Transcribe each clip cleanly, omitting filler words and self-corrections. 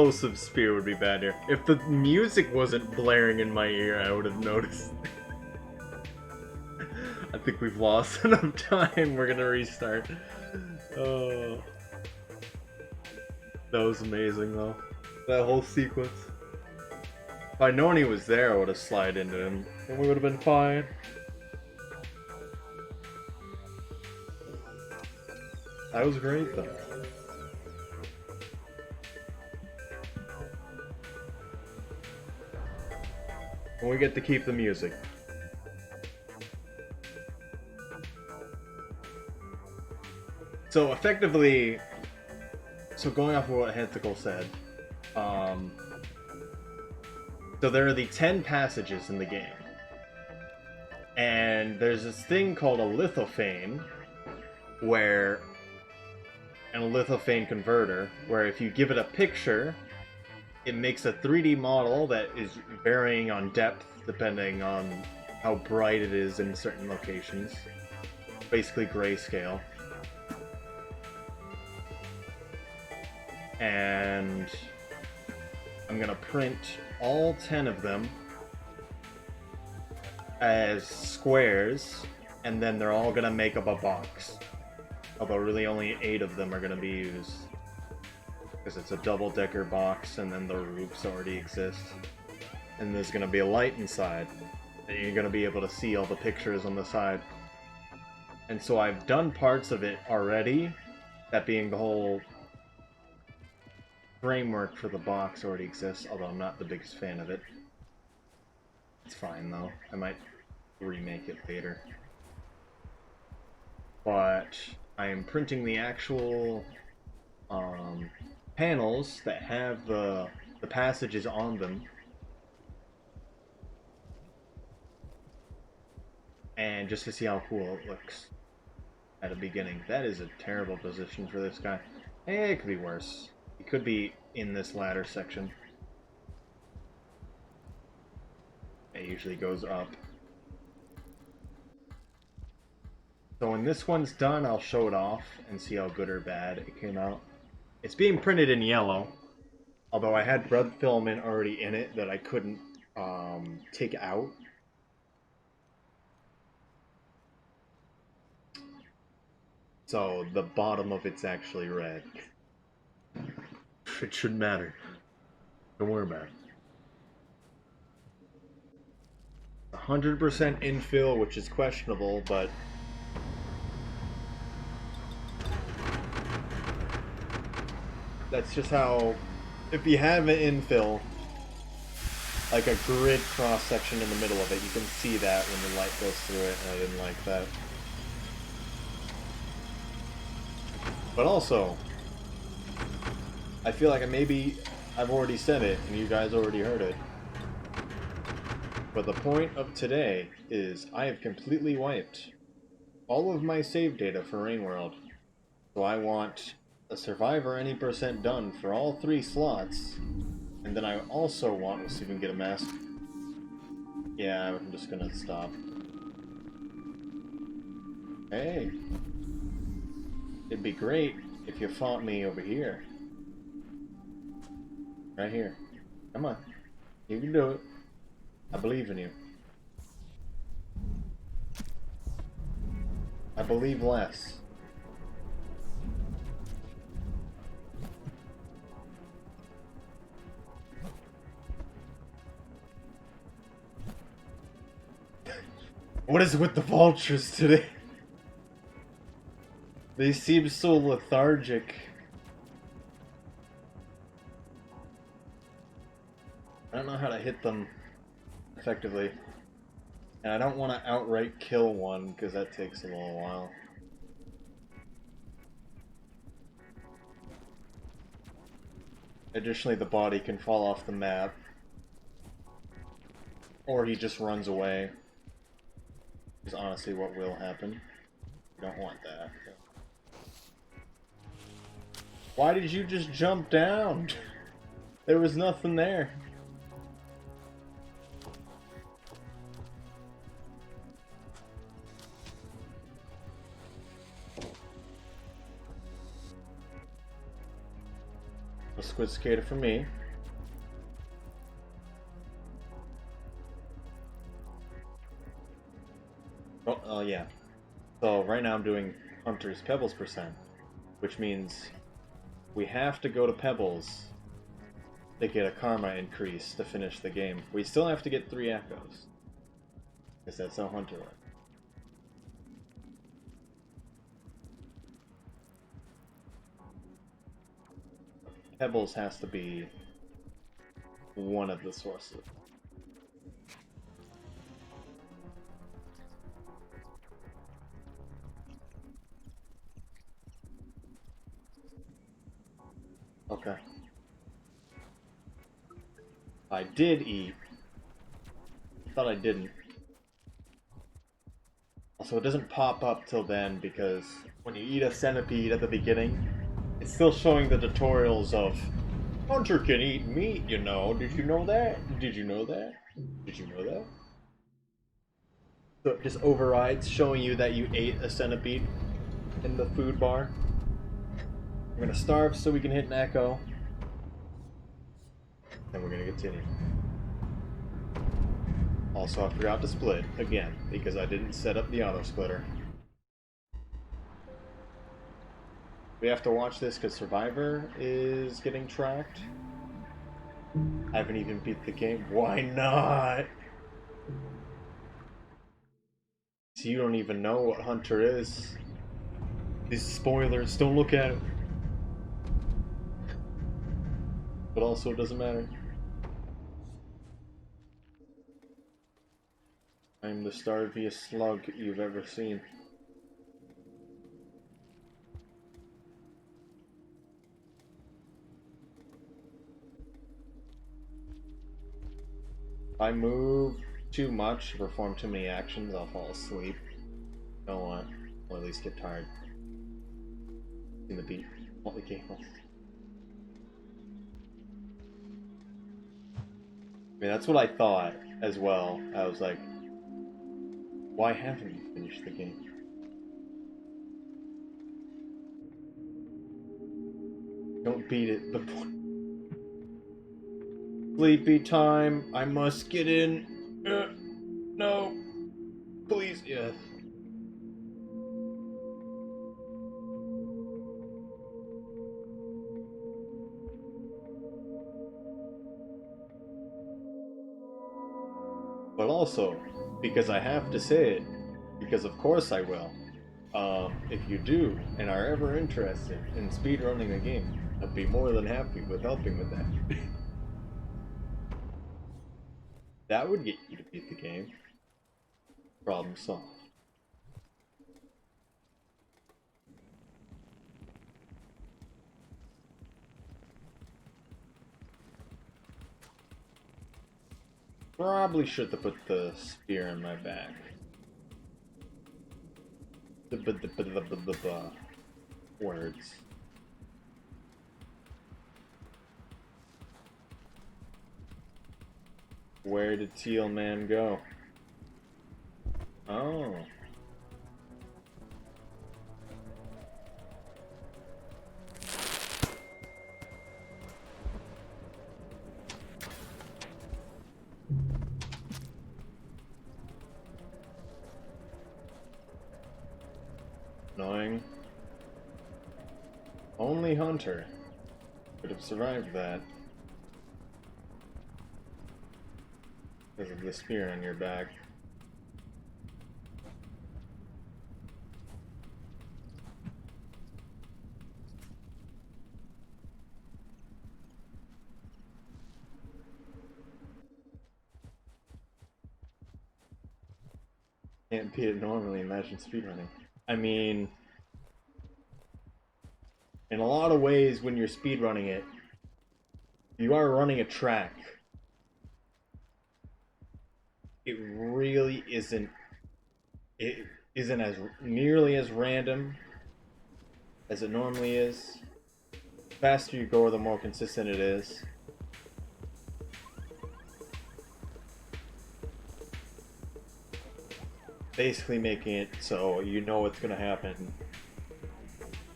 Explosive spear would be bad here. If the music wasn't blaring in my ear, I would have noticed. I think we've lost enough time. We're gonna restart. Oh, that was amazing though. That whole sequence. If I'd known he was there, I would have slid into him, and we would have been fine. That was great though. And we get to keep the music. So effectively, going off of what Henthicle said, so there are the 10 passages in the game. And there's this thing called a lithophane, where, and a lithophane converter, where if you give it a picture, it makes a 3D model that is varying on depth depending on how bright it is in certain locations. Basically grayscale. And I'm gonna print all 10 of them as squares, and then they're all gonna make up a box. Although really only 8 of them are gonna be used, because it's a double-decker box and then the roofs already exist. And there's gonna be a light inside, and you're gonna be able to see all the pictures on the side. And so I've done parts of it already, that being the whole framework for the box already exists, although I'm not the biggest fan of it. It's fine though, I might remake it later. But I am printing the actual panels that have the passages on them. And just to see how cool it looks at the beginning. That is a terrible position for this guy. It could be worse. It could be in this ladder section. It usually goes up. So when this one's done, I'll show it off and see how good or bad it came out. It's being printed in yellow, although I had red filament already in it that I couldn't take out. So the bottom of it's actually red. It shouldn't matter. Don't worry about it. 100% infill, which is questionable, but that's just how, if you have an infill, like a grid cross section in the middle of it, you can see that when the light goes through it, and I didn't like that. But also, I feel like I've already said it, and you guys already heard it. But the point of today is I have completely wiped all of my save data for Rainworld. So I want a survivor any percent done for all 3 slots. And then I also want, let's see if we can get a mask. Yeah, I'm just gonna stop. Hey. It'd be great if you fought me over here. Right here. Come on. You can do it. I believe in you. I believe less. What is with the vultures today? They seem so lethargic. I don't know how to hit them effectively. And I don't want to outright kill one, because that takes a little while. Additionally, the body can fall off the map. Or he just runs away. Is honestly what will happen. You don't want that. Why did you just jump down? There was nothing there. squid cicada for me. Oh, yeah. So right now I'm doing Hunter's Pebbles percent, which means we have to go to Pebbles to get a karma increase to finish the game. We still have to get 3 echoes, because that's how Hunter works. Pebbles has to be one of the sources. Okay. I did eat. I thought I didn't. Also, it doesn't pop up till then because when you eat a centipede at the beginning, it's still showing the tutorials of Hunter can eat meat, you know. Did you know that? Did you know that? Did you know that? So it just overrides showing you that you ate a centipede in the food bar. We're gonna starve so we can hit an echo. Then we're gonna continue. Also, I forgot to split again because I didn't set up the auto splitter. We have to watch this because Survivor is getting tracked. I haven't even beat the game. Why not? So you don't even know what Hunter is. These spoilers, don't look at it. But also, it doesn't matter. I'm the starviest slug you've ever seen. If I move too much, perform too many actions, I'll fall asleep. Don't want, or at least get tired. In the beat. What game? I mean, that's what I thought as well. I was like, why haven't you finished the game? Don't beat it before. Sleepy time. I must get in. No. Please, yes. But also, because I have to say it, because of course I will. If you do and are ever interested in speedrunning a game, I'd be more than happy with helping with that. That would get you to beat the game. Problem solved. Probably should have put the spear in my back. Words. Where did Teal Man go? Oh. Annoying. Only Hunter could have survived that. Because of the spear on your back. Can't beat it normally, imagine speedrunning. I mean, in a lot of ways when you're speedrunning it, you are running a track. It really isn't, it isn't as nearly as random as it normally is. The faster you go, the more consistent it is. Basically making it so you know what's gonna happen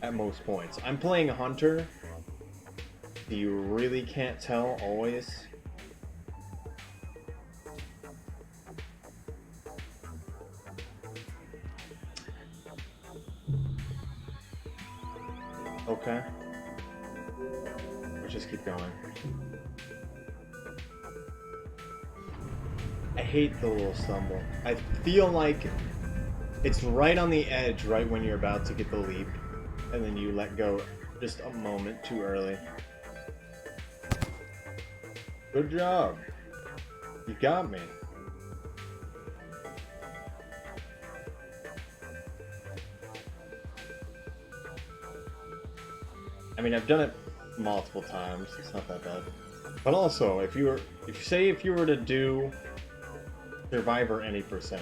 at most points. I'm playing a Hunter You really can't tell always? Okay. Let's just keep going. I hate the little stumble. I feel like it's right on the edge, right when you're about to get the leap, and then you let go just a moment too early. Good job. You got me. I mean, I've done it multiple times. It's not that bad. But also, if you were to do Survivor any %,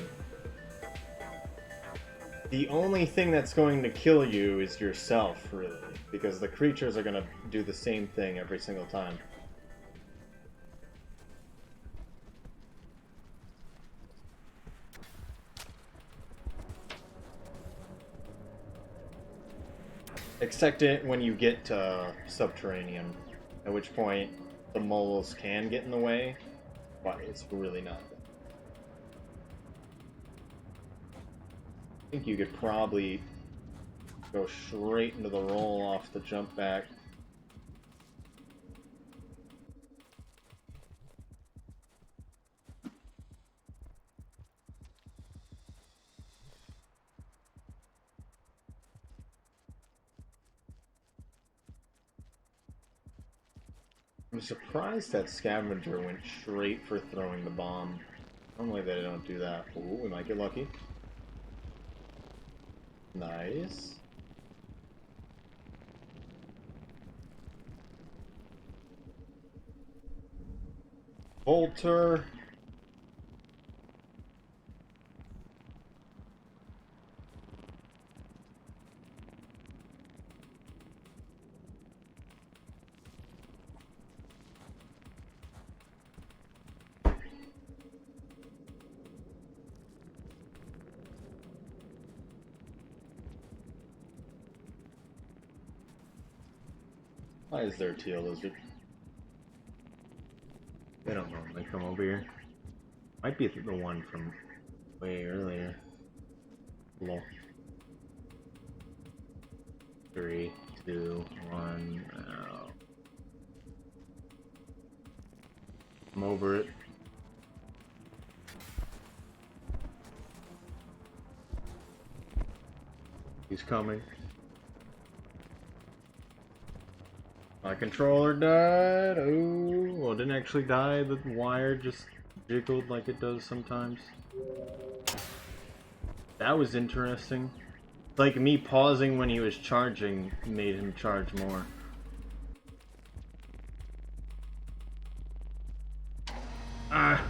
the only thing that's going to kill you is yourself, really, because the creatures are going to do the same thing every single time. Except it when you get to subterranean, at which point the moles can get in the way, but it's really not. I think you could probably go straight into the roll off the jump back. I'm surprised that scavenger went straight for throwing the bomb. Normally they don't do that. Ooh, we might get lucky. Nice. Bolter. Why is there a teal lizard? They don't normally come over here. Might be the one from way earlier. Lol. 3, 2, 1. Oh. I'm over it. He's coming. My controller died. Oh, well, it didn't actually die. The wire just jiggled like it does sometimes. That was interesting. Like me pausing when he was charging made him charge more. Ah.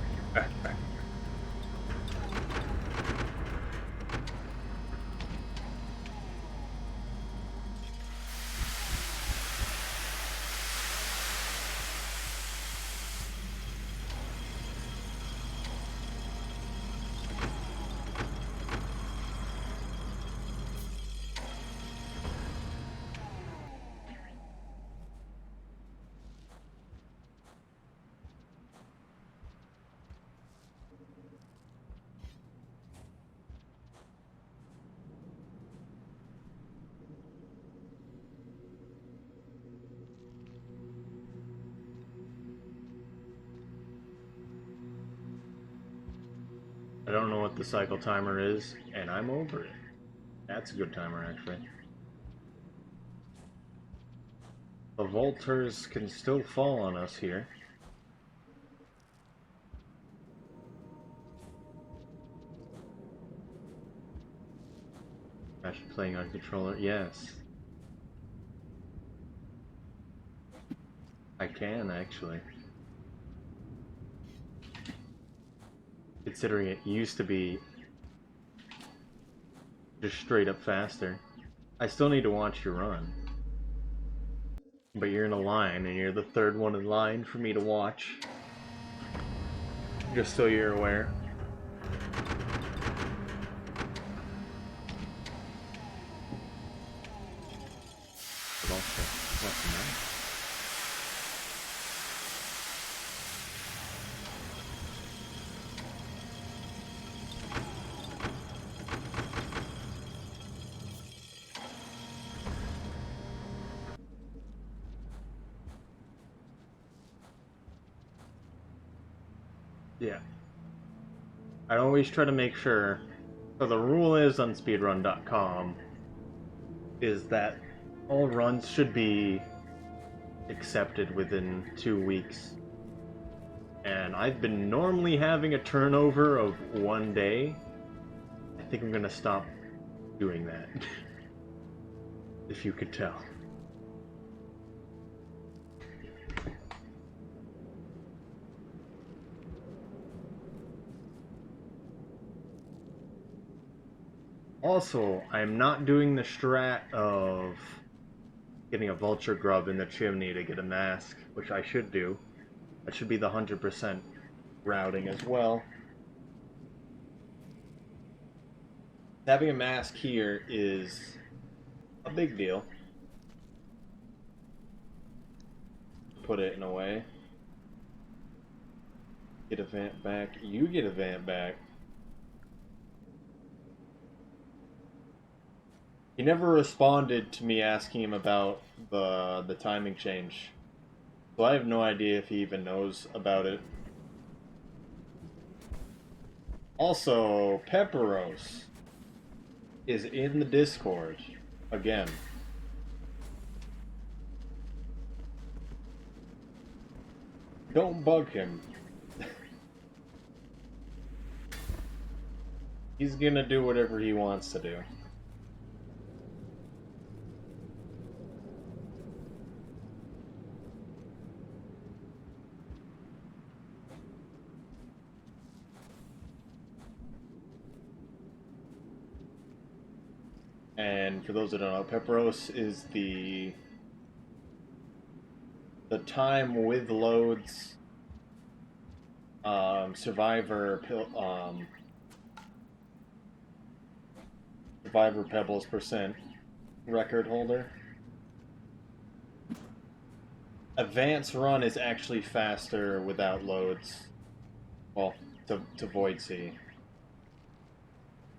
I don't know what the cycle timer is, and I'm over it. That's a good timer, actually. The Volters can still fall on us here. Actually playing on controller, yes. I can, actually. Considering it used to be just straight up faster. I still need to watch your run. But you're in a line, and you're the third one in line for me to watch. Just so you're aware. But also, what's the matter? Yeah. I always try to make sure. So the rule is on speedrun.com is that all runs should be accepted within 2 weeks. And I've been normally having a turnover of 1 day. I think I'm gonna stop doing that. If you could tell. Also, I'm not doing the strat of getting a vulture grub in the chimney to get a mask, which I should do. That should be the 100% routing as well. Having a mask here is a big deal. Put it in a way. Get a vamp back. You get a vamp back. He never responded to me asking him about the timing change. So I have no idea if he even knows about it. Also, Pepperos is in the Discord again. Don't bug him. He's gonna do whatever he wants to do. And for those that don't know, Pepperos is the time with loads Survivor Survivor Pebbles percent record holder. Advance run is actually faster without loads. Well, to Void Sea,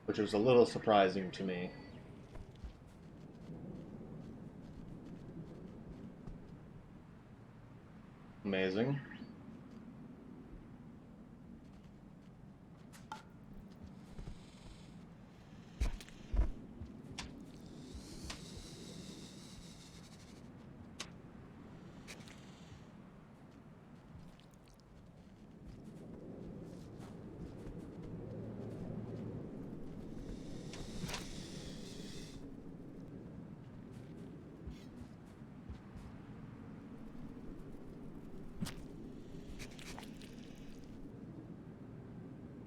which was a little surprising to me. Amazing.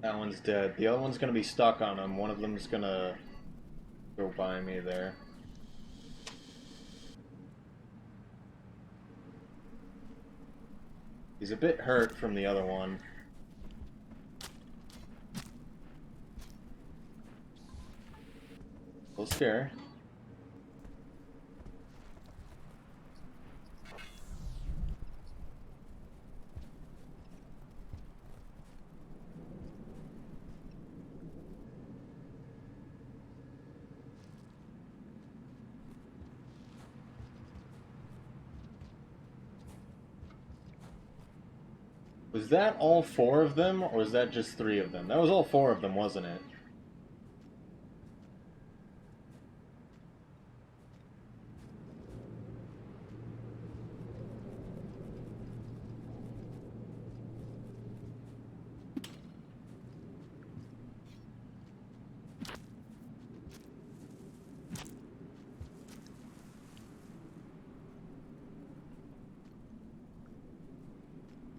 That one's dead. The other one's gonna be stuck on him. One of them's gonna go by me there. He's a bit hurt from the other one. Little scare. Was that all four of them, or was that just three of them? That was all four of them, wasn't it?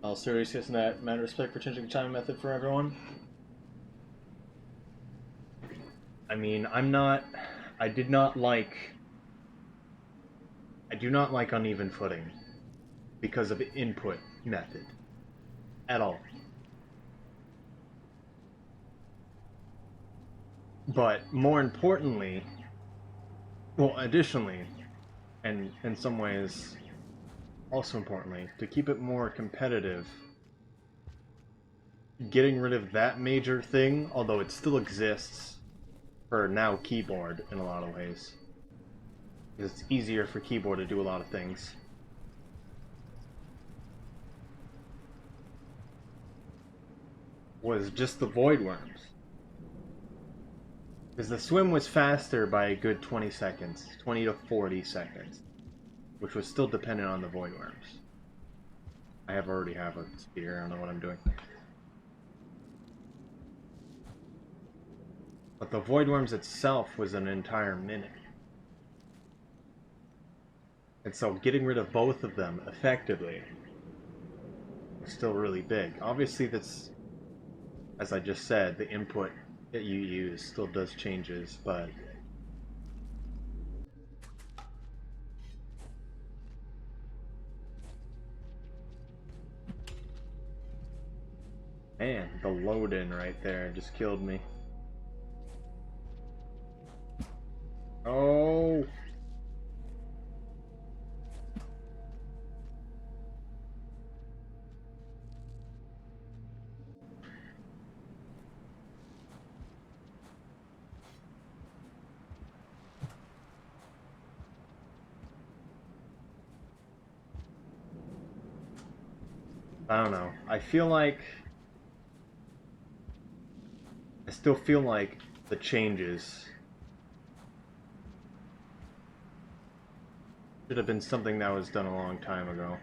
All seriousness in that matter of respect for changing the timing method for everyone. I mean, I'm not. I did not like. I do not like uneven footing because of input method at all. But more importantly, well, additionally, and in some ways, also importantly, to keep it more competitive, getting rid of that major thing, although it still exists for now keyboard in a lot of ways. It's easier for keyboard to do a lot of things. was just the void worms. Because the swim was faster by a good 20 seconds, 20 to 40 seconds, which was still dependent on the void worms. I already have a spear, I don't know what I'm doing. But the void worms itself was an entire minute. And so getting rid of both of them effectively was still really big. Obviously that's, as I just said, the input that you use still does changes, but man, the load in right there just killed me. Oh! I don't know. I still feel like the changes should have been something that was done a long time ago.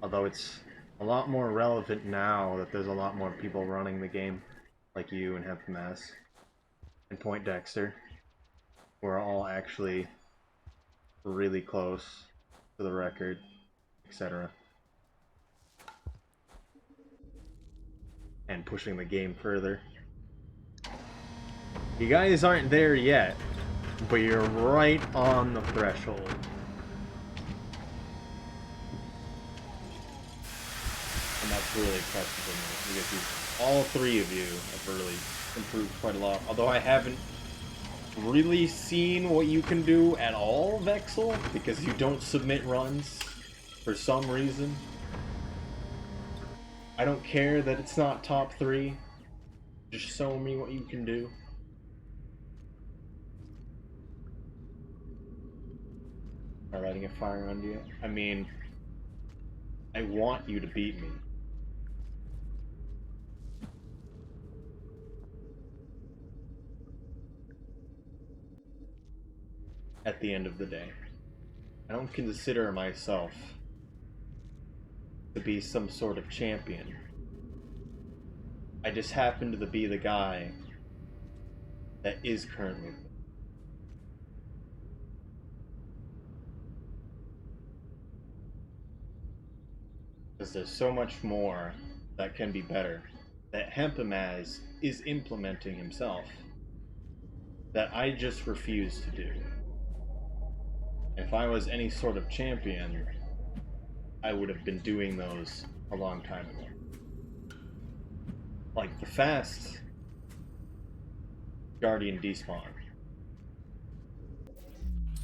Although it's a lot more relevant now that there's a lot more people running the game, like you and Hepmass and Point Dexter, who are all actually really close to the record, etc. And pushing the game further. You guys aren't there yet, but you're right on the threshold. And that's really impressive to me, because all three of you have really improved quite a lot. Although I haven't really seen what you can do at all, Vexel, because you don't submit runs for some reason. I don't care that it's not top 3. Just show me what you can do. Am I lighting a fire under you? I mean, I want you to beat me. At the end of the day, I don't consider myself to be some sort of champion. I just happen to be the guy that is currently. Because there's so much more that can be better that Hempamaz is implementing himself that I just refuse to do. If I was any sort of champion, I would have been doing those a long time ago. Like the fast Guardian despawn.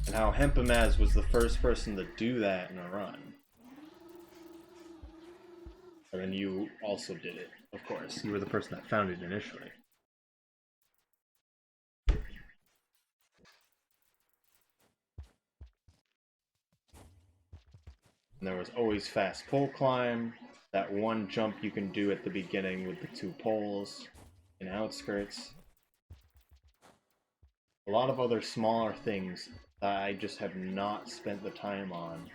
And how Hempamaz was the first person to do that in a run. And then you also did it, of course. You were the person that found it initially. And there was always fast pole climb, that one jump you can do at the beginning with the 2 poles and outskirts. A lot of other smaller things that I just have not spent the time on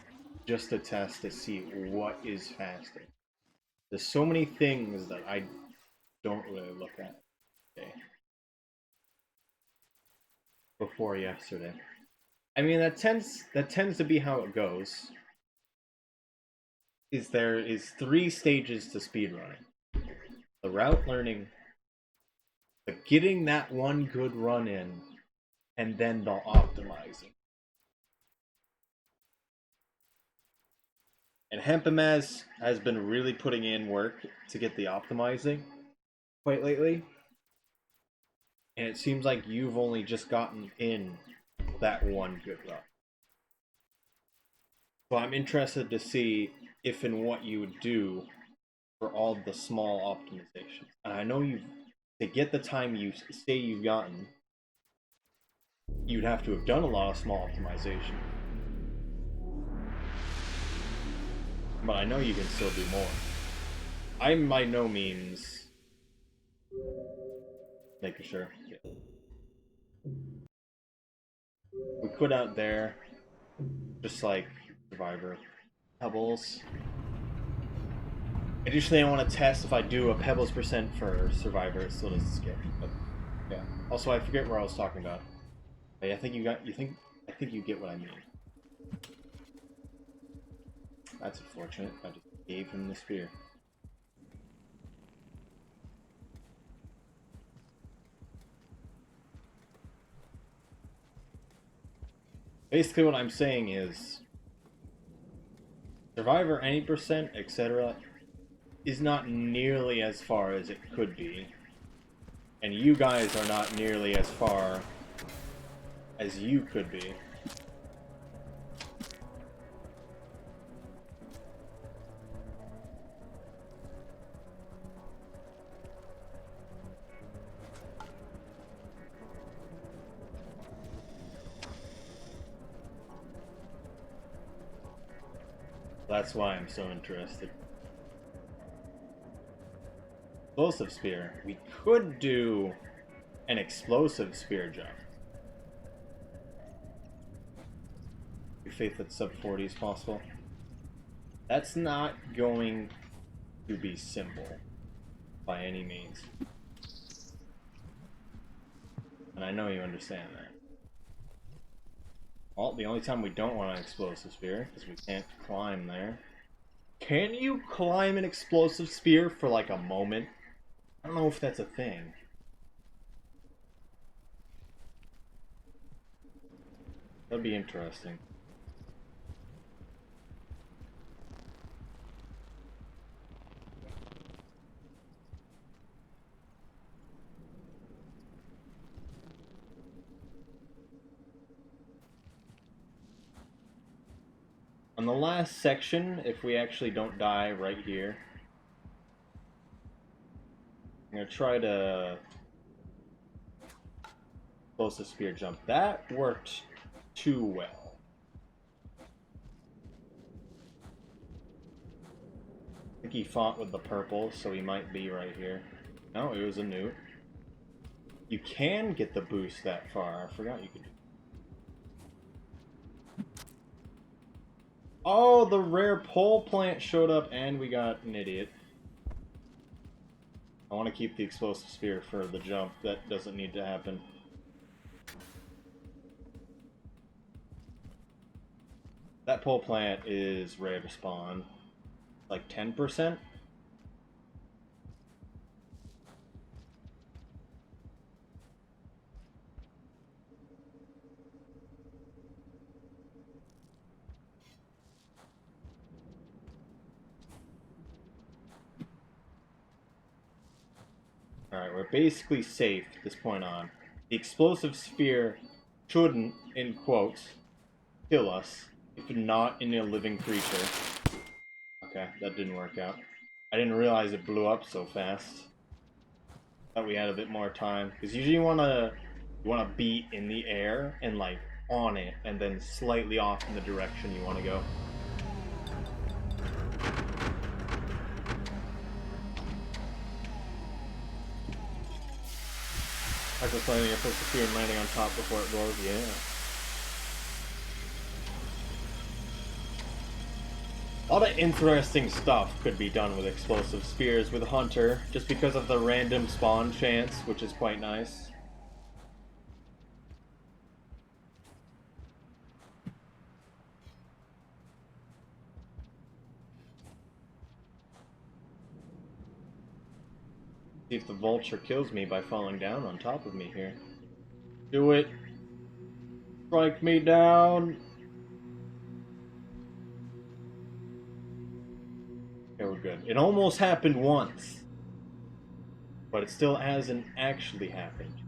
just to test to see what is faster. There's so many things that I don't really look at today. Before yesterday. I mean that tends to be how it goes. There is 3 stages to speedrunning. The route learning, the getting that one good run in, and then the optimizing. And Hempamaz has been really putting in work to get the optimizing quite lately. And it seems like you've only just gotten in that one good run. So I'm interested to see if and what you would do for all the small optimizations. And I know to get the time you say you've gotten, you'd have to have done a lot of small optimization. But I know you can still do more. I'm by no means making sure. Yeah. We quit out there, just like Survivor. Pebbles. Additionally, I want to test if I do a Pebbles percent for Survivor, it still doesn't skip. But yeah. Also, I forget where I was talking about. Hey, I think you get what I mean. That's unfortunate. I just gave him the spear. Basically, what I'm saying is, Survivor any percent, etc., is not nearly as far as it could be, and you guys are not nearly as far as you could be. That's why I'm so interested. Explosive spear. We could do an explosive spear jump. Your faith that sub 40 is possible. That's not going to be simple by any means. And I know you understand that. Well, the only time we don't want an explosive spear is we can't climb there. Can you climb an explosive spear for like a moment? I don't know if that's a thing. That'd be interesting. On the last section, if we actually don't die right here, I'm gonna try to explosive spear jump. That worked too well. I think he fought with the purple, so he might be right here. No, it was a newt. You can get the boost that far. I forgot you could do. Oh, the rare pole plant showed up and we got an idiot. I want to keep the explosive spear for the jump. That doesn't need to happen. That pole plant is rare to spawn. Like 10%? Alright, we're basically safe at this point on. The explosive sphere shouldn't, in quotes, kill us if not in a living creature. Okay, that didn't work out. I didn't realize it blew up so fast. Thought we had a bit more time. Because usually you wanna be in the air and like on it and then slightly off in the direction you wanna go. I was landing a first sphere and landing on top before it blows, yeah. A lot of interesting stuff could be done with explosive spears with Hunter, just because of the random spawn chance, which is quite nice. See if the vulture kills me by falling down on top of me here. Do it! Strike me down! Okay, we're good. It almost happened once, but it still hasn't actually happened.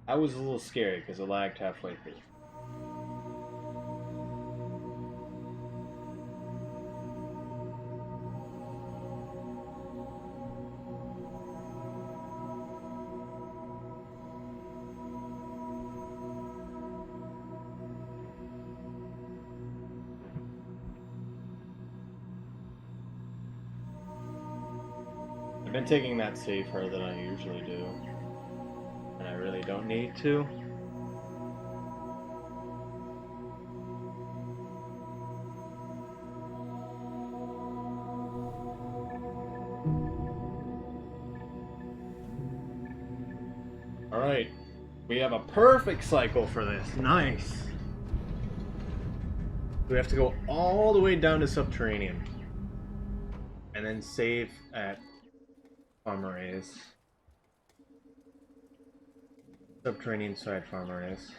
That was a little scary because it lagged halfway through. I've been taking that safer than I usually do. And I really don't need to. Alright. We have a perfect cycle for this. Nice. We have to go all the way down to Subterranean. And then save at Farmerays. Subterranean side Farmerays.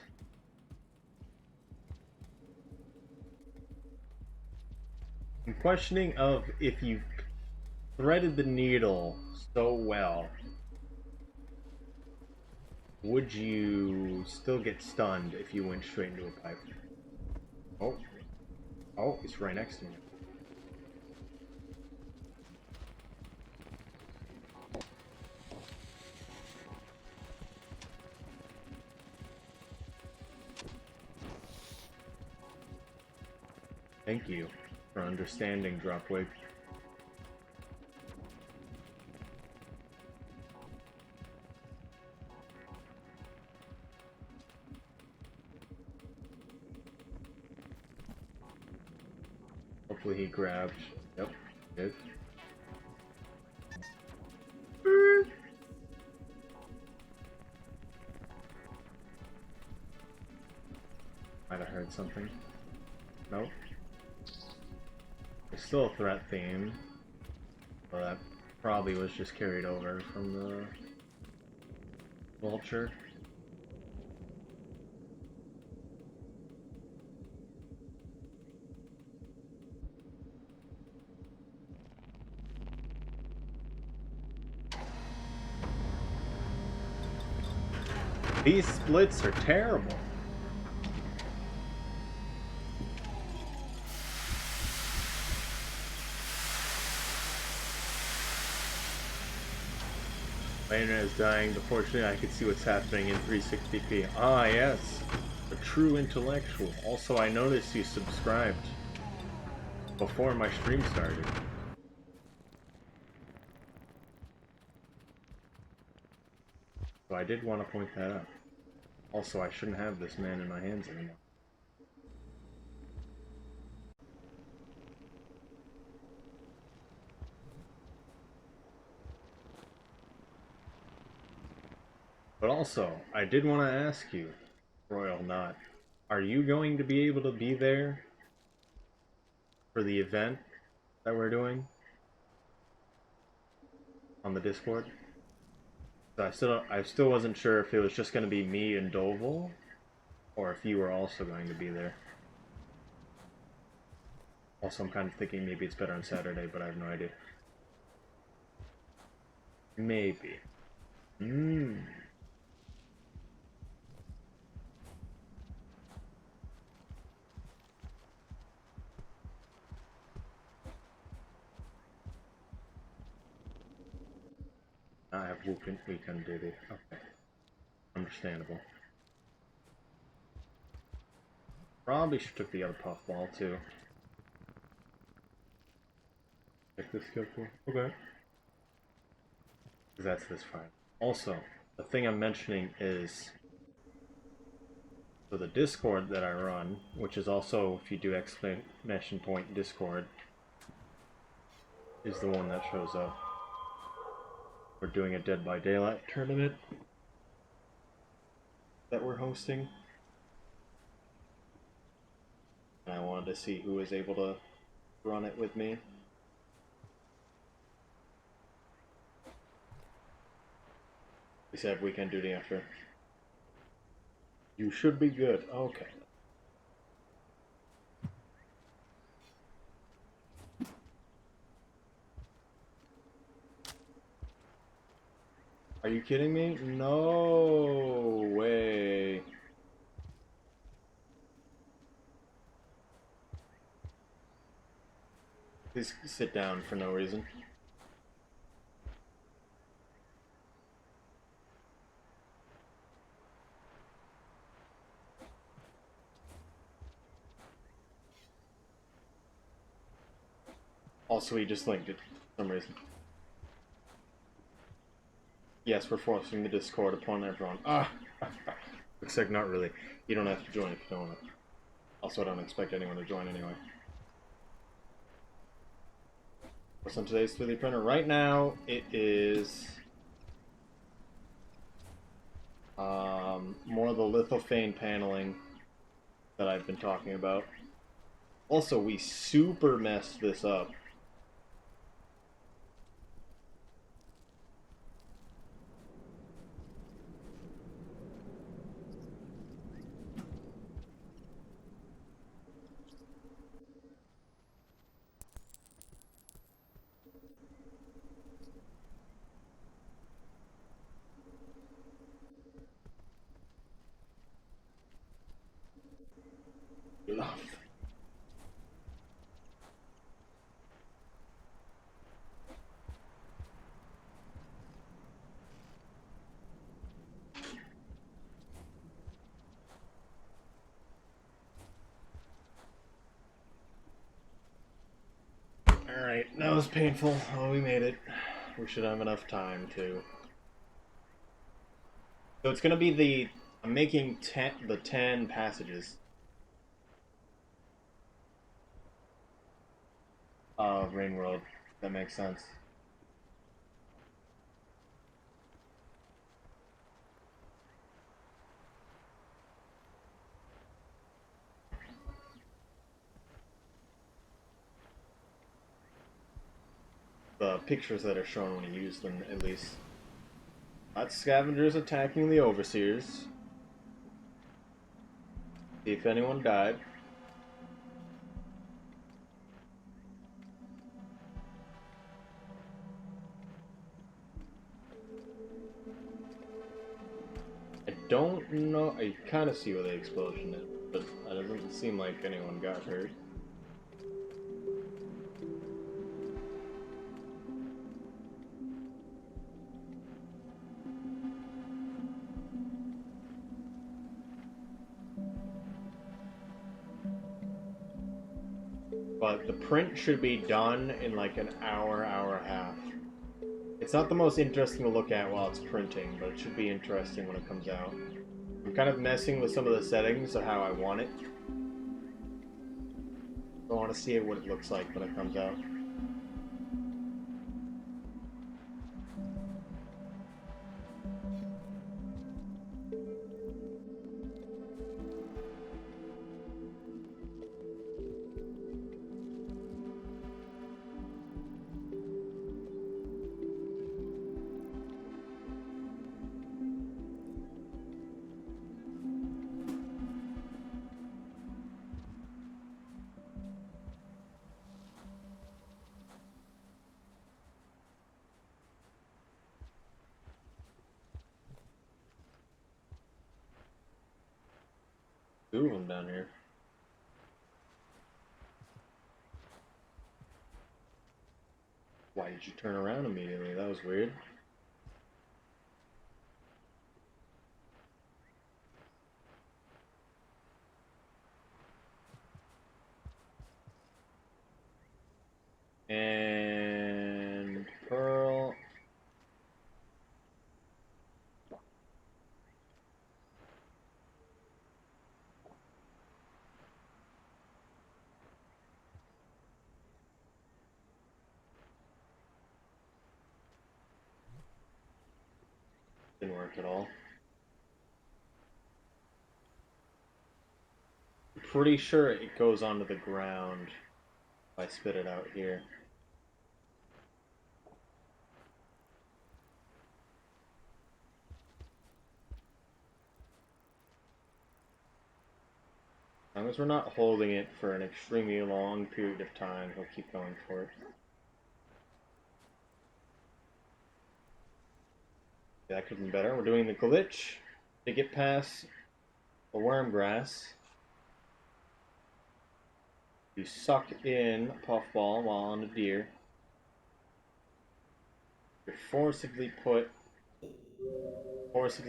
I'm questioning of if you threaded the needle so well, would you still get stunned if you went straight into a pipe? Oh. Oh, it's right next to me. Thank you for understanding, Dropwig. Hopefully he grabbed. Yep, he did. Might have heard something. Nope. There's still a threat theme. Well, that probably was just carried over from the vulture. These splits are terrible. My internet is dying, but fortunately I can see what's happening in 360p. Ah, yes. A true intellectual. Also, I noticed you subscribed before my stream started. So I did want to point that out. Also, I shouldn't have this man in my hands anymore. But also, I did want to ask you, Royal Knot, are you going to be able to be there for the event that we're doing on the Discord? So I still wasn't sure if it was just going to be me and Doval, or if you were also going to be there. Also, I'm kind of thinking maybe it's better on Saturday, but I have no idea. Maybe. I have weekend duty. Okay. Understandable. Probably should took the other puffball too. Check this skill pool. Okay. Because that's this fine. Also, the thing I'm mentioning is so the Discord that I run, which is also if you do exclamation point Discord, is the one that shows up. We're doing a Dead by Daylight tournament that we're hosting. And I wanted to see who was able to run it with me. We said weekend duty after. You should be good. Okay. Are you kidding me? No way. Please sit down for no reason. Also, he just linked it for some reason. Yes, we're forcing the Discord upon everyone. Looks like not really. You don't have to join if you don't want to. Also, I don't expect anyone to join anyway. What's on today's 3D printer? Right now, it is more of the lithophane paneling that I've been talking about. Also, we super messed this up. Alright, that was painful. Oh, we made it. We should have enough time to. So it's gonna be the. I'm making the 10 passages of Rain World. That makes sense. The pictures that are shown when you use them, at least. Not scavengers attacking the overseers. See if anyone died. I don't know. I kind of see where the explosion is, but it doesn't seem like anyone got hurt. But the print should be done in like an hour, hour and a half. It's not the most interesting to look at while it's printing, but it should be interesting when it comes out. I'm kind of messing with some of the settings of how I want it. I want to see what it looks like when it comes out. Two of them down here. Why did you turn around immediately? That was weird. And Pearl. Didn't work at all. I'm pretty sure it goes onto the ground if I spit it out here. As long as we're not holding it for an extremely long period of time, he'll keep going for it. That could have been better. We're doing the glitch to get past the worm grass. You suck in a puffball while on a deer. You're forcibly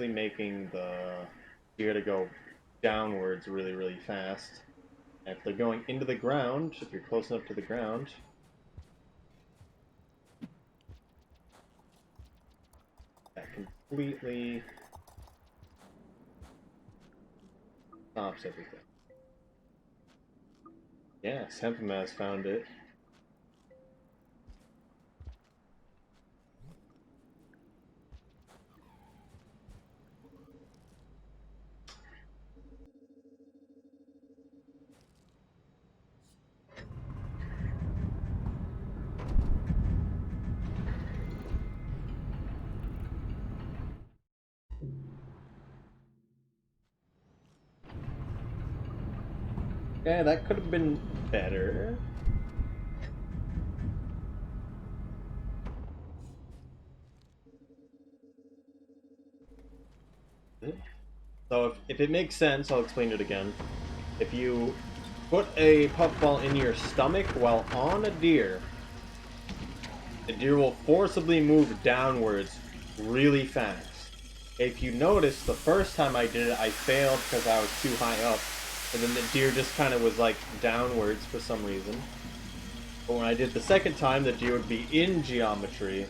making the deer to go downwards really, really fast. And if they're going into the ground, if you're close enough to the ground, that can completely stops everything. Yes, Hempamaz found it. Yeah, that could have been better. So if it makes sense, I'll explain it again. If you put a puffball in your stomach while on a deer, the deer will forcibly move downwards really fast. If you notice, the first time I did it, I failed because I was too high up, and then the deer just kind of was like downwards for some reason. But when I did the second time, the deer would be in geometry,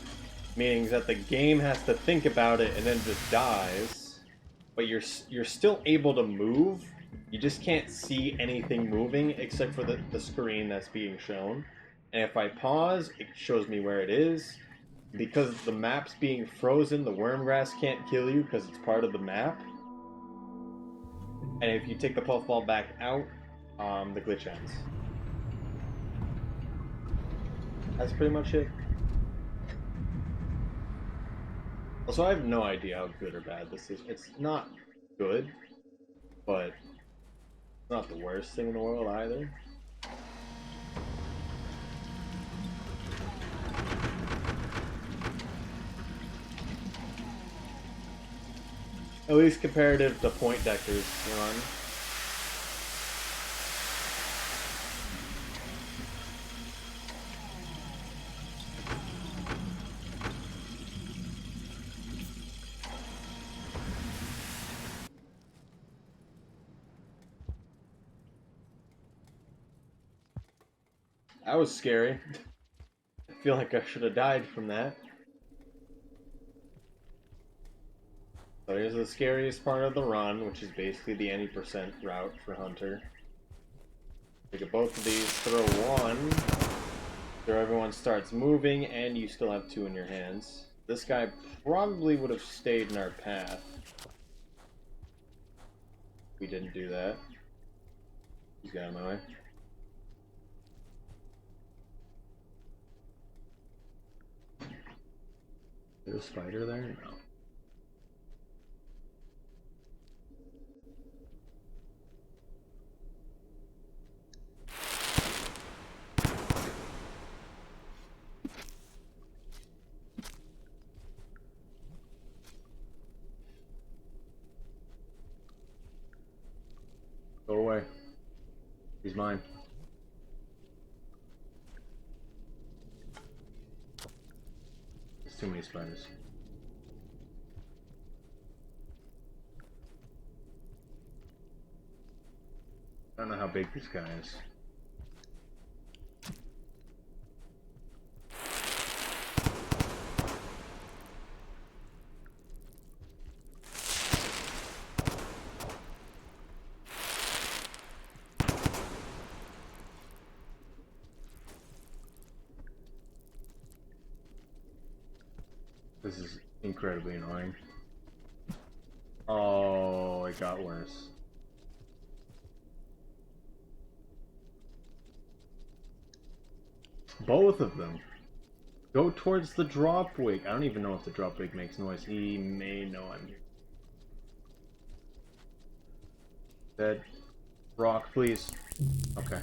meaning that the game has to think about it and then just dies. But you're still able to move. You just can't see anything moving except for the screen that's being shown. And if I pause, it shows me where it is. Because the map's being frozen, the wormgrass can't kill you because it's part of the map. And if you take the puffball back out, the glitch ends. That's pretty much it. Also, I have no idea how good or bad this is. It's not good, but it's not the worst thing in the world either. At least comparative to Point Decker's run. That was scary. I feel like I should have died from that. So here's the scariest part of the run, which is basically the any percent route for Hunter. Take both of these, throw one, so everyone starts moving, and you still have two in your hands. This guy probably would have stayed in our path. We didn't do that. He's got out of my way. Is there a spider there? No. Go away. He's mine. There's too many spiders. I don't know how big this guy is. This is incredibly annoying. Oh, it got worse. Both of them. Go towards the drop wig. I don't even know if the drop wig makes noise. He may know I'm here. Dead. Rock, please. Okay.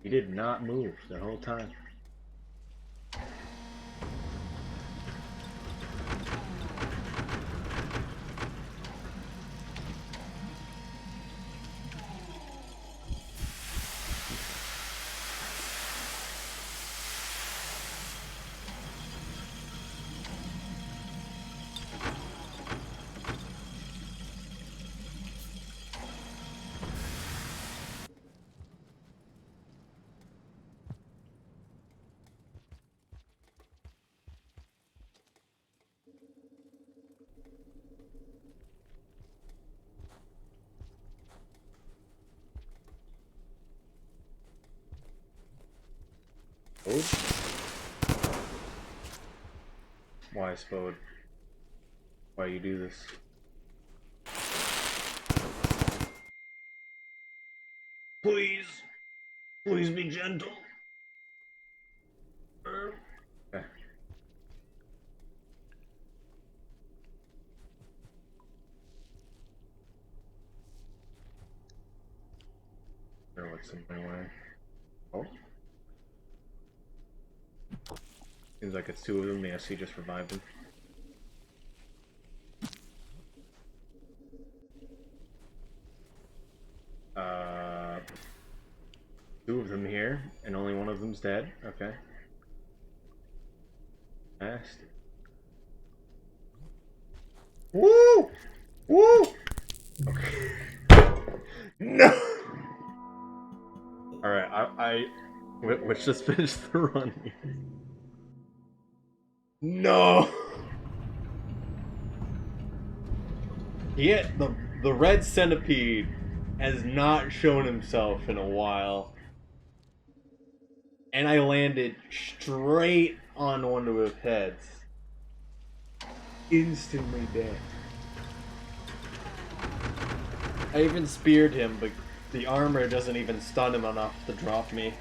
He did not move the whole time. Why, Spode? Why you do this? Please! Please be gentle! Okay. What's in my way? Oh. Seems like it's two of them. The SC just revived him. Two of them here, and only one of them's dead. Okay. Fast. Woo! Woo! Okay. No! Alright, let's just finish the run here. No! Yeah, the red centipede has not shown himself in a while. And I landed straight on one of his heads. Instantly dead. I even speared him, but the armor doesn't even stun him enough to drop me.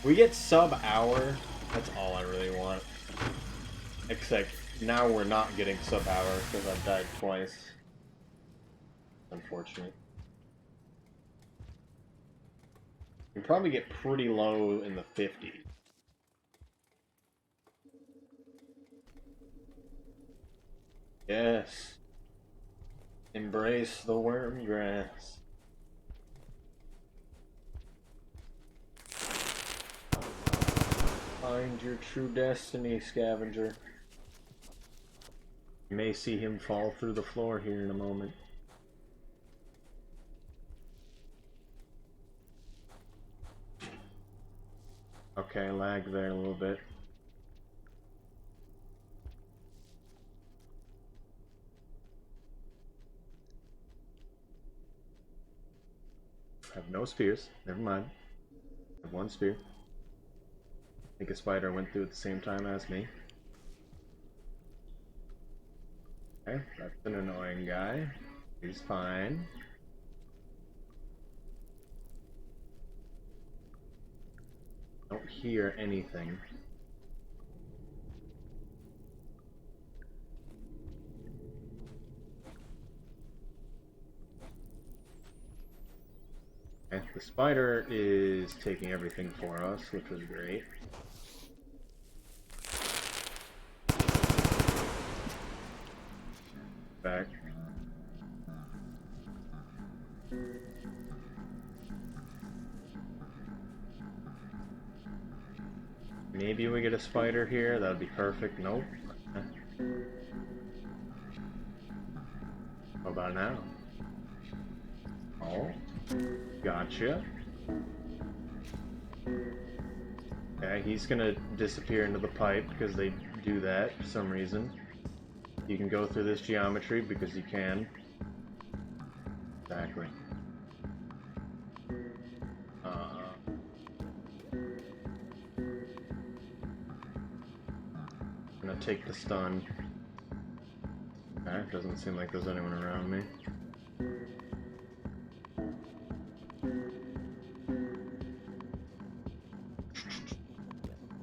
We get sub-hour, that's all I really want. Except now we're not getting sub-hour because I've died twice. Unfortunate. We probably get pretty low in the 50s. Yes. Embrace the worm grass. Find your true destiny, scavenger. You may see him fall through the floor here in a moment. Okay, lag there a little bit. I have no spears. Never mind. I have one spear. I think a spider went through at the same time as me. Okay, that's an annoying guy. He's fine. Don't hear anything. Okay, the spider is taking everything for us, which was great. Back. Maybe we get a spider here, that'd be perfect. Nope. How about now? Oh, gotcha. Okay, he's gonna disappear into the pipe because they do that for some reason. You can go through this geometry because you can. Exactly. I'm gonna take the stun. Okay, doesn't seem like there's anyone around me.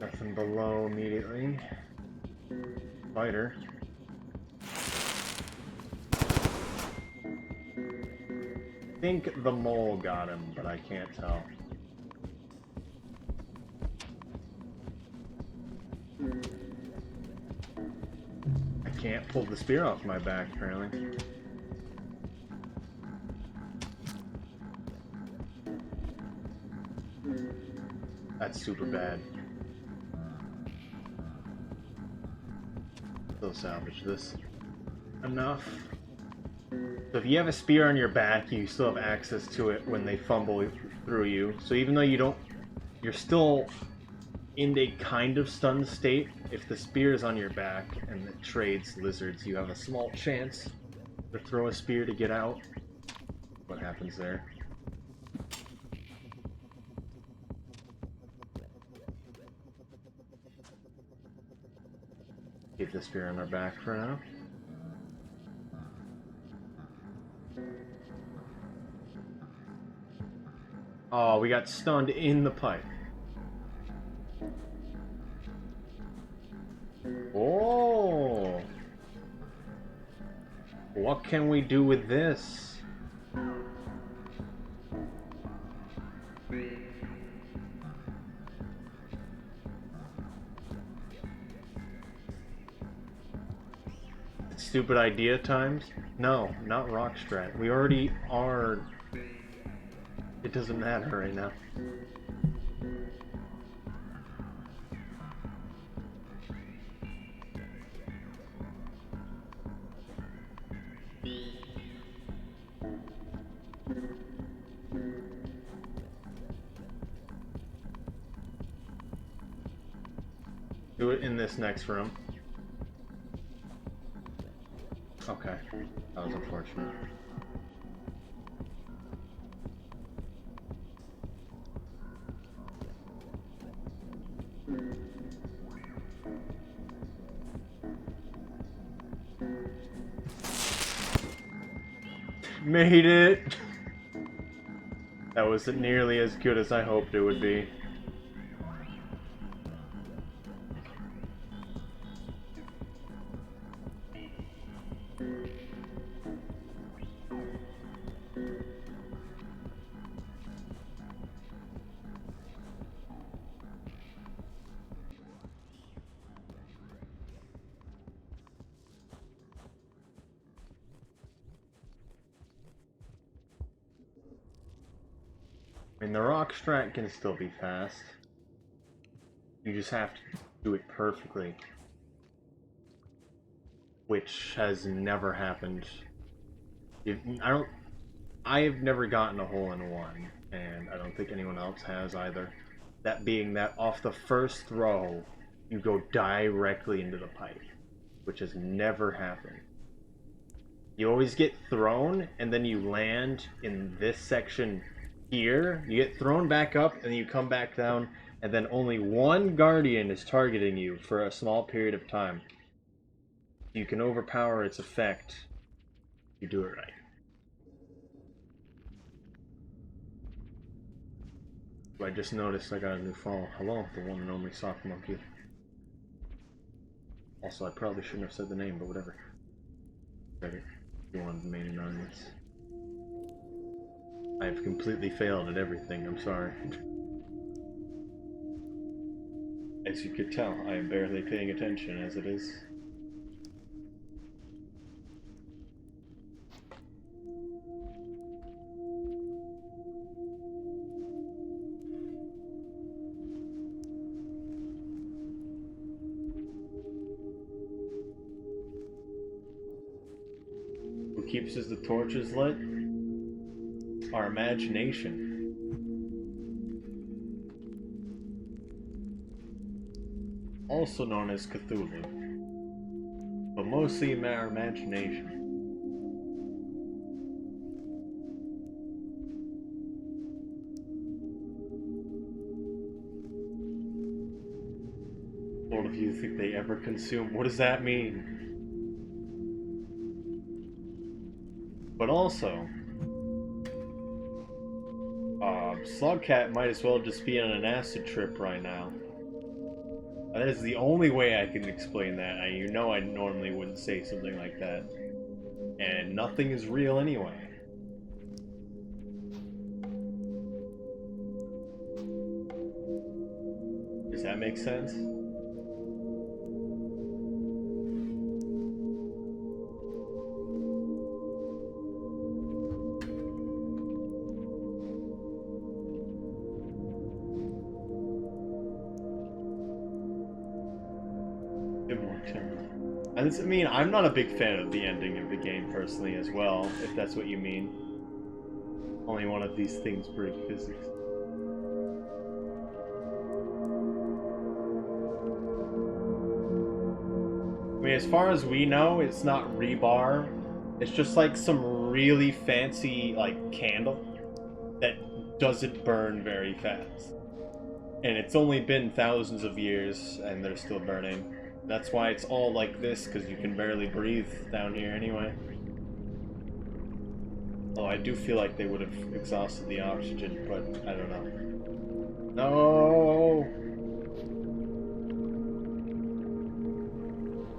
Nothing below immediately. Spider. I think the mole got him, but I can't tell. I can't pull the spear off my back, apparently. That's super bad. Still salvage this. Enough. So if you have a spear on your back, you still have access to it when they fumble through you. So even though you're still in a kind of stunned state, if the spear is on your back and it trades lizards, you have a small chance Or throw a spear to get out. What happens there? Keep the spear on our back for now. Oh, we got stunned in the pipe. Oh! What can we do with this? Stupid idea times? No, not rock strat. We already are. It doesn't matter right now. Do it in this next room. Okay, that was unfortunate. Made it! That wasn't nearly as good as I hoped it would be. I mean, the rock strat can still be fast. You just have to do it perfectly. Which has never happened. I've never gotten a hole-in-one, and I don't think anyone else has either. That being that off the first throw, you go directly into the pipe, which has never happened. You always get thrown, and then you land in this section here. You get thrown back up, and then you come back down, and then only one guardian is targeting you for a small period of time. You can overpower its effect if you do it right. I just noticed I got a new follow. Hello, the one and only soft monkey. Also, I probably shouldn't have said the name, but whatever. Better. You wanted the main anonymous. I have completely failed at everything, I'm sorry. As you could tell, I am barely paying attention as it is. What keeps us the torches lit? Our imagination. Also known as Cthulhu. But mostly our imagination. What do you think they ever consume? What does that mean? But also, Slugcat might as well just be on an acid trip right now. That is the only way I can explain that. You know I normally wouldn't say something like that. And nothing is real anyway. Does that make sense? I mean, I'm not a big fan of the ending of the game personally as well, if that's what you mean. Only one of these things break physics. I mean, as far as we know, it's not rebar, It's just like some really fancy like candle that doesn't burn very fast. And it's only been thousands of years and they're still burning. That's why it's all like this, because you can barely breathe down here anyway. Oh, I do feel like they would have exhausted the oxygen, but I don't know. No!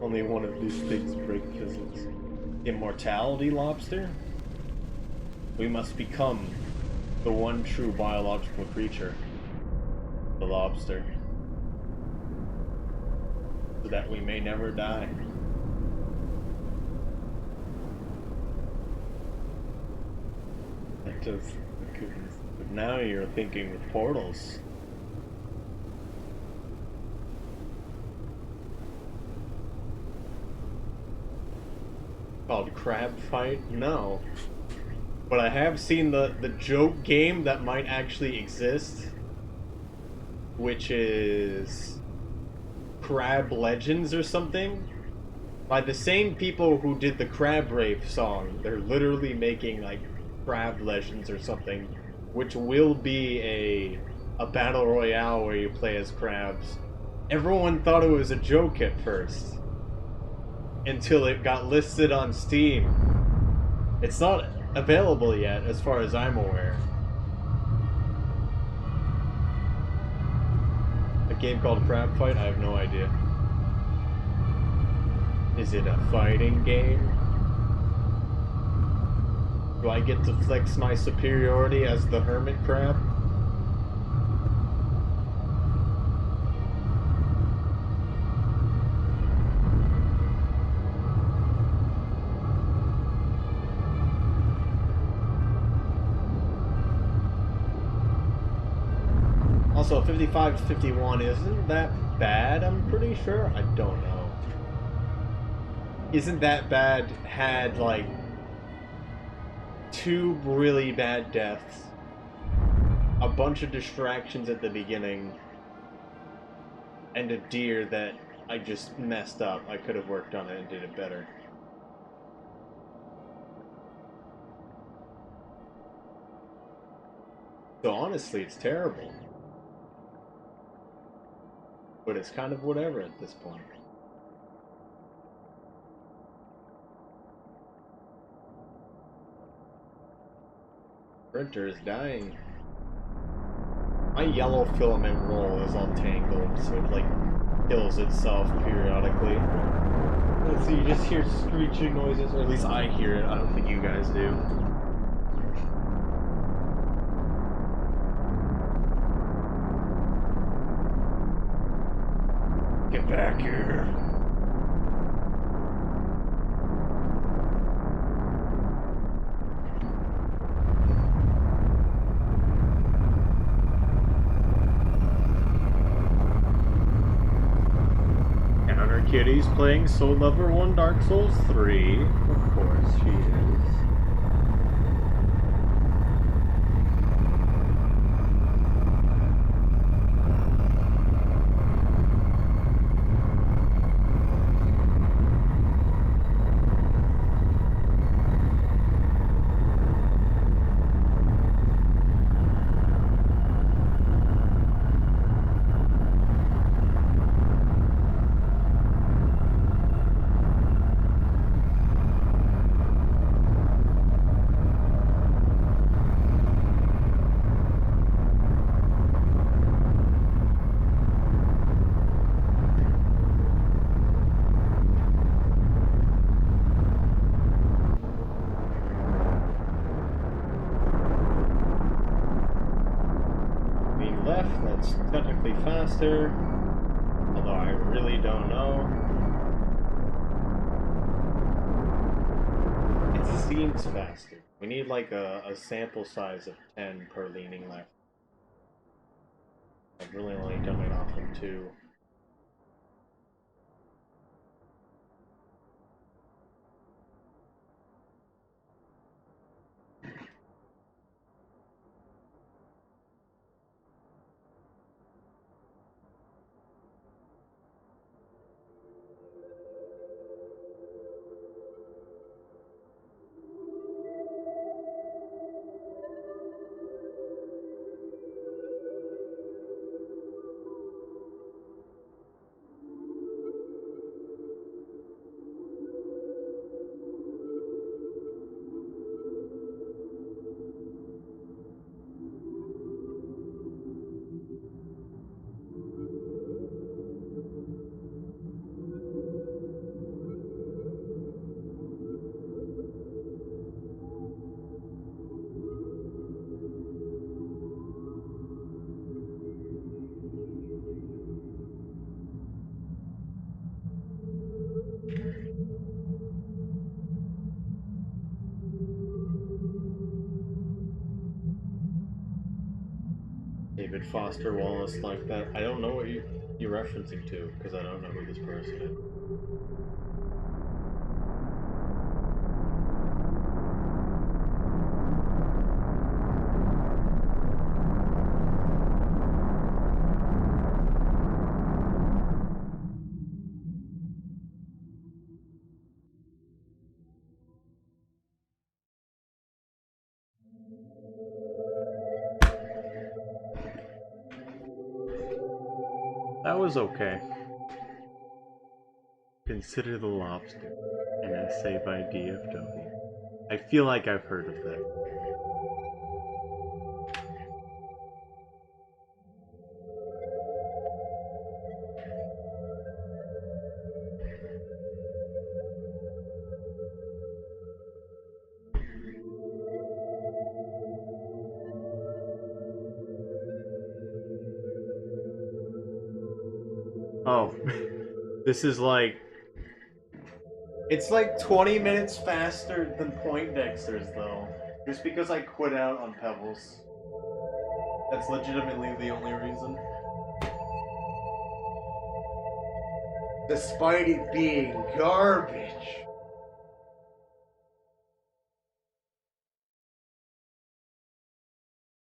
Only one of these things break physics. Immortality, lobster? We must become the one true biological creature, the lobster, so that we may never die. But now you're thinking with portals. Called Crab Fight? No. But I have seen the joke game that might actually exist, which is Crab Legends or something. By the same people who did the Crab Rape song. They're literally making like Crab Legends or something, which will be a battle royale where you play as crabs. Everyone thought it was a joke at first, until it got listed on Steam. It's not available yet, as far as I'm aware. A game called Crab Fight? I have no idea. Is it a fighting game? Do I get to flex my superiority as the hermit crab? Also, 55 to 51 isn't that bad, I'm pretty sure? I don't know. Isn't that bad had, like, 2 really bad deaths, a bunch of distractions at the beginning, and a deer that I just messed up. I could have worked on it and did it better. So honestly, it's terrible. But it's kind of whatever at this point. Printer is dying. My yellow filament roll is all tangled, so it like kills itself periodically. So you just hear screeching noises, or at least I hear it. I don't think you guys do. Get back here. Kitty's playing Soul Lover 1 Dark Souls 3. Of course she is. That's technically faster, although I really don't know. It seems faster. We need like a sample size of 10 per leaning left. I've really only done it off of 2. Foster Wallace like that. I don't know what you're referencing to, because I don't know who this person is. That was okay. Consider the Lobster, an essay by DFW. I feel like I've heard of that. Oh, this is like It's like 20 minutes faster than Poindexter's, though. Just because I quit out on Pebbles. That's legitimately the only reason. Despite it being garbage.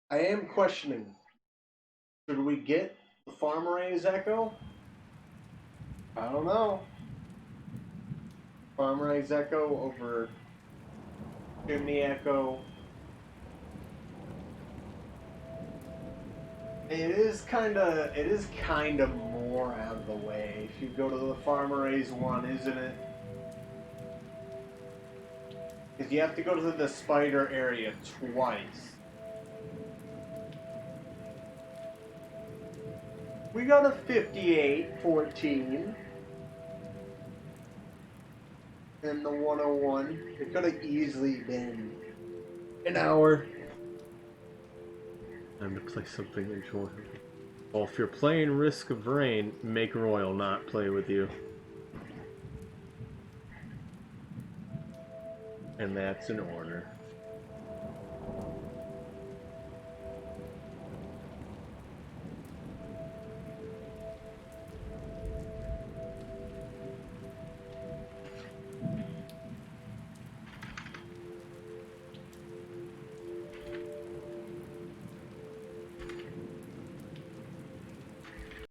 I am questioning. Should we get the Farm Raised Echo? I don't know. Farm Raised Echo over Chimney Echo. It is kinda more out of the way if you go to the Farm Raised one, isn't it? Because you have to go to the spider area twice. We got a 58-14. And the 101. It could have easily been an hour. time to play something enjoyable. Well, if you're playing Risk of Rain, make Royal not play with you. And that's in order.